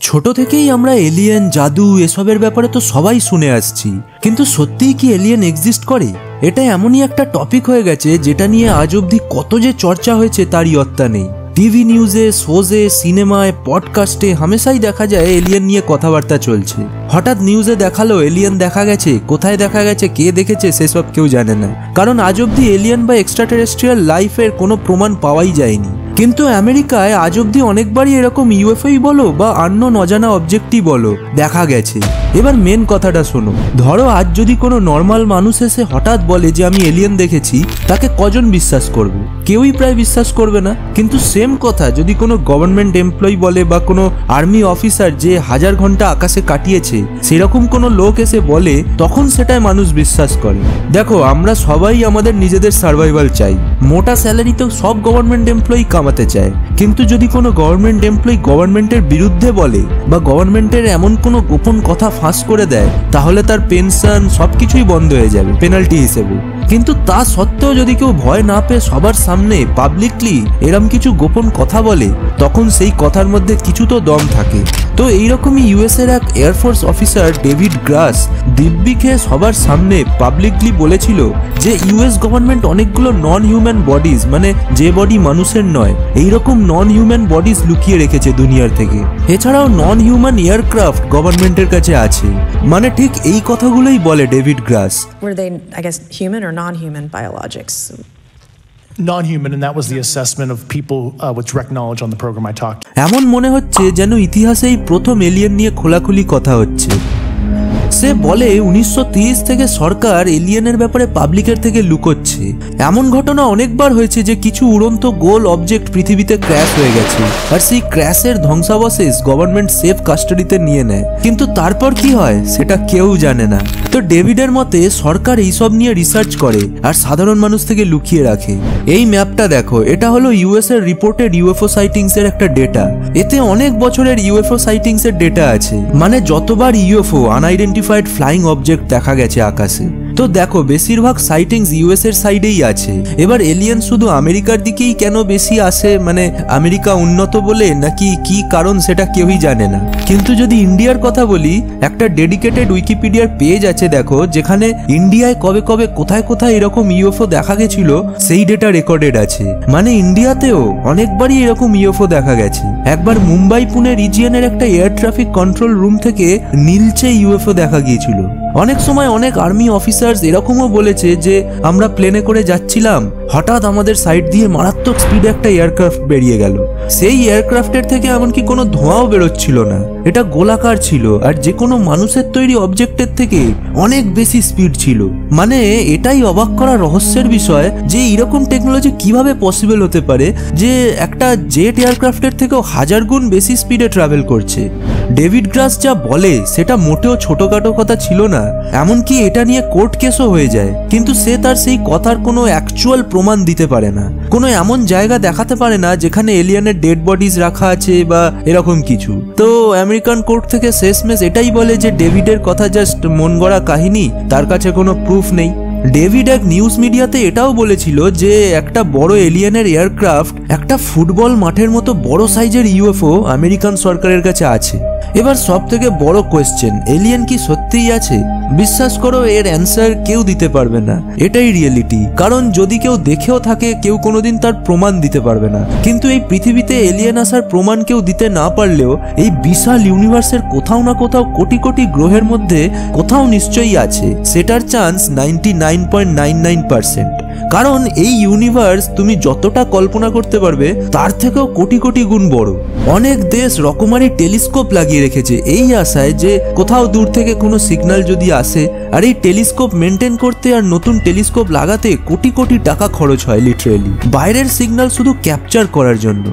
ছোট থেকেই আমরা এলিয়েন, জাদু এসবের ব্যাপারে তো সবাই শুনে আসছি, কিন্তু সত্যিই কি এলিয়েন এক্সিস্ট করে? এটা এমনই একটা টপিক হয়ে গেছে যেটা নিয়ে আজ অবধি কত যে চর্চা হয়েছে তার ইয়ত্তা নেই। টিভি নিউজে, শোজে, সিনেমায়, পডকাস্টে হামেশাই দেখা যায় এলিয়েন নিয়ে কথাবার্তা চলছে। হঠাৎ নিউজে দেখালো এলিয়েন দেখা গেছে, কোথায় দেখা গেছে, কে দেখেছে সেসব কেউ জানে না, কারণ আজ অবধি এলিয়েন বা এক্সট্রাটেরেস্ট্রিয়াল লাইফের কোনো প্রমাণ পাওয়াই যায়নি। কিন্তু আমেরিকায় আজ অবধি অনেকবারই এরকম ইউএফওই বলো বা আননোন অজানা অবজেক্টই বলো দেখা গেছে। এবার মেন কথাটা শোনো, ধরো আজ যদি কোনো নর্মাল মানুষ এসে হঠাৎ বলে যে আমি এলিয়েন দেখেছি, তাকে কজন বিশ্বাস করবে? কেউই প্রায় বিশ্বাস করবে না। কিন্তু সেম কথা যদি কোনো গভর্নমেন্ট এমপ্লয়ি বলে বা কোনো আর্মি অফিসার যে 1000 ঘন্টা আকাশে কাটিয়েছে সেরকম কোনো লোক এসে বলে, তখন সেটাই মানুষ বিশ্বাস করে। দেখো, আমরা সবাই আমাদের নিজেদের সার্ভাইভাল চাই। মোটা স্যালারি তো সব গভর্নমেন্ট এমপ্লয়ি কামাতে চায়, কিন্তু যদি কোনো গভর্নমেন্ট এমপ্লয়ি গভর্নমেন্টের বিরুদ্ধে বলে বা গভর্নমেন্টের এমন কোনো গোপন কথা ফাঁস করে দেয়, তাহলে তার পেনশন সবকিছুই বন্ধ হয়ে যাবে পেনাল্টি হিসেবে। কিন্তু তা সত্ত্বেও যদি কেউ ভয় না পেয়ে সবার সামনে পাবলিকলি এরম কিছু গোপন কথা বলে, তখন সেই কথার মধ্যে কিছু তো দম থাকে। তো এইরকমই ইউএস এর এক এয়ারফোর্স অফিসার ডেভিড গ্রাস দিব্যি খেয়ে সবার সামনে পাবলিকলি বলেছিল যে ইউএস গভর্নমেন্ট অনেকগুলো নন হিউম্যান বডিজ, মানে যে বডি মানুষের নয়, এইরকম নন হিউম্যান বডিজ লুকিয়ে রেখেছে দুনিয়ার থেকে। এছাড়াও নন হিউম্যান এয়ারক্রাফট গভর্নমেন্টের কাছে আছে। মানে ঠিক এই কথাগুলোই বলে David glass. Were they, I guess, human or non-human biologics? Non-human, and that was the assessment of people with direct knowledge on the program I talked. এমন মনে হচ্ছে যেন ইতিহাসেই প্রথম এলিয়েন নিয়ে খোলাখুলি কথা হচ্ছে। সে বলে 1930 থেকে সরকার এলিয়েনের ব্যাপারে পাবলিকের থেকে লুকোচ্ছে। এমন ঘটনা অনেকবার হয়েছে যে কিছু উড়ন্ত গোল অবজেক্ট পৃথিবীতে ক্র্যাশ হয়ে গেছে, আর সেই ক্র্যাশের ধ্বংসাবশেষ গভর্নমেন্ট সেফ কাস্টাডিতে নিয়ে নেয়। কিন্তু তারপর কি হয় সেটা কেউ জানে না। তো ডেভিডের মতে সরকার এইসব নিয়ে রিসার্চ করে আর সাধারণ মানুষ থেকে লুকিয়ে রাখে। এই ম্যাপটা দেখো, এটা হলো ইউএস এর রিপোর্টেড ইউএফও সাইটিংস এর একটা ডেটা। এতে অনেক বছরের ইউএফও সাইটিংস এর ডেটা আছে, মানে যতবার ইউএফও আনআইডেন্টিফাইড ফ্লাইং অবজেক্ট দেখা গেছে আকাশে। তো দেখো, বেশিরভাগ সাইটিংস ইউএস এর সাইডেই আছে। এবার এলিয়েন শুধু আমেরিকার দিকেই কেন বেশি আসে, মানে আমেরিকা উন্নত বলে নাকি কি কারণ সেটা কেউই জানে না। কিন্তু যদি ইন্ডিয়ার কথা বলি, একটা ডেডিকেটেড উইকিপিডিয়ার পেজ আছে দেখো, যেখানে ইন্ডিয়ায় কবে কবে কোথায় কোথায় এরকম ইউএফও দেখা গেছিল সেই ডেটা রেকর্ডেড আছে। মানে ইন্ডিয়াতেও অনেকবারই এরকম ইউএফও দেখা গেছে। একবার মুম্বাই পুনে রিজিয়নের একটা এয়ার ট্রাফিক কন্ট্রোল রুম থেকে নীলচে ইউএফও দেখা গিয়েছিল। অনেক সময় অনেক আর্মি অফিসার্স এরকমও বলেছে যে আমরা প্লেনে করে যাচ্ছিলাম, হঠাৎ আমাদের সাইড দিয়ে মারাত্মক স্পিডে একটা এয়ারক্রাফট বেরিয়ে গেল। সেই এয়ারক্রাফটের থেকে এমনকি কোনো ধোঁয়াও বেরোচ্ছিল না, এটা গোলাকার ছিল আর যে কোনো মানুষের তৈরি অবজেক্টের থেকে অনেক বেশি স্পিড ছিল। মানে এটাই অবাক করা রহস্যের বিষয় যে এরকম টেকনোলজি কিভাবে পসিবল হতে পারে যে একটা জেট এয়ারক্রাফটের থেকেও 1000 গুণ বেশি স্পিডে ট্রাভেল করছে। ডেভিড গ্রাস যা বলে সেটা মোটেও ছোটখাটো কথা ছিল না, এমনকি এটা নিয়ে কোর্ট কেসও হয়ে যায়। কিন্তু সে তার সেই কথার কোনো অ্যাকচুয়াল প্রমাণ দিতে পারে না, কোনো এমন জায়গা দেখাতে পারে না যেখানে এলিয়েনের ডেড বডিজ রাখা আছে বা এরকম কিছু। তো আমেরিকান কোর্ট থেকে শেষমেশ এটাই বলে যে ডেভিডের কথা জাস্ট মন গড়া কাহিনী, তার কাছে কোনো প্রুফ নেই। ডেভিড এক নিউজ মিডিয়াতে এটাও বলেছিল যে একটা বড় এলিয়েনের এয়ারক্রাফট একটা ফুটবল মাঠের মতো বড় সাইজের ইউএফও আমেরিকান সরকারের কাছে আছে। এবার সব থেকে বড় কোয়েশ্চেন, এলিয়েন কি সত্যিই আছে? বিশ্বাস করো, এর অ্যান্সার কেউ দিতে পারবে না। এটাই রিয়েলিটি। কারণ যদি কেউ দেখেও থাকে, কেউ কোনোদিন তার প্রমাণ দিতে পারবে না। কিন্তু এই পৃথিবীতে এলিয়েন আসার প্রমাণ কেউ দিতে না পারলেও এই বিশাল ইউনিভার্সের কোথাও না কোথাও কোটি কোটি গ্রহের মধ্যে কোথাও নিশ্চয়ই আছে, সেটার চান্স 99.99%। কারণ এই ইউনিভার্স তুমি যতটা কল্পনা করতে পারবে তার থেকেও কোটি কোটি গুণ বড়। অনেক দেশ রকমারি টেলিস্কোপ লাগিয়ে রেখেছে এই আশায় যে কোথাও দূর থেকে কোনো সিগন্যাল যদি আসে, আর এই টেলিস্কোপ মেনটেন করতে আর নতুন টেলিস্কোপ লাগাতে কোটি কোটি টাকা খরচ হয় লিটারেলি, বাইরের সিগন্যাল শুধু ক্যাপচার করার জন্য।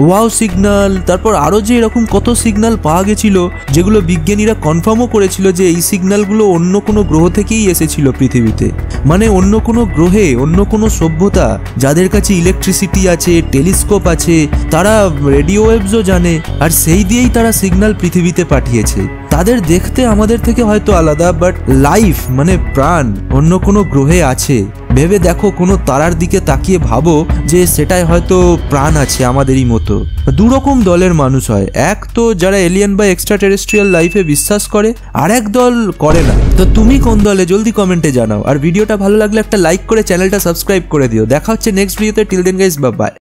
ওয়াও সিগন্যাল, তারপর আরো যে এরকম কত সিগন্যাল পাওয়া গেছিল যেগুলো বিজ্ঞানীরা কনফার্মও করেছিল যে এই সিগন্যালগুলো অন্য কোনো গ্রহ থেকেই এসেছিল পৃথিবীতে। মানে অন্য কোনো গ্রহে অন্য কোনো সভ্যতা যাদের কাছে ইলেকট্রিসিটি আছে, টেলিস্কোপ আছে, তারা রেডিও ওয়েভসও জানে, আর সেই দিয়েই তারা সিগন্যাল পৃথিবীতে পাঠিয়েছে। তাদের দেখতে আমাদের থেকে হয়তো আলাদা, বাট লাইফ মানে প্রাণ অন্য কোনো গ্রহে আছে। ভেবে দেখো কোনো তারার দিকে তাকিয়ে ভাবো যে সেটাই হয়তো প্রাণ আছে আমাদেরই মতো। দুরকম দলের মানুষ হয়, এক তো যারা এলিয়েন বা এক্সট্রা টেরেস্ট্রিয়াল লাইফে বিশ্বাস করে, আর এক দল করে না। তো তুমি কোন দলে জলদি কমেন্টে জানাও। আর ভিডিওটা ভালো লাগলে একটা লাইক করে চ্যানেলটা সাবস্ক্রাইব করে দিও। দেখা হচ্ছে নেক্সট ভিডিওতে। Till then guys, bye by.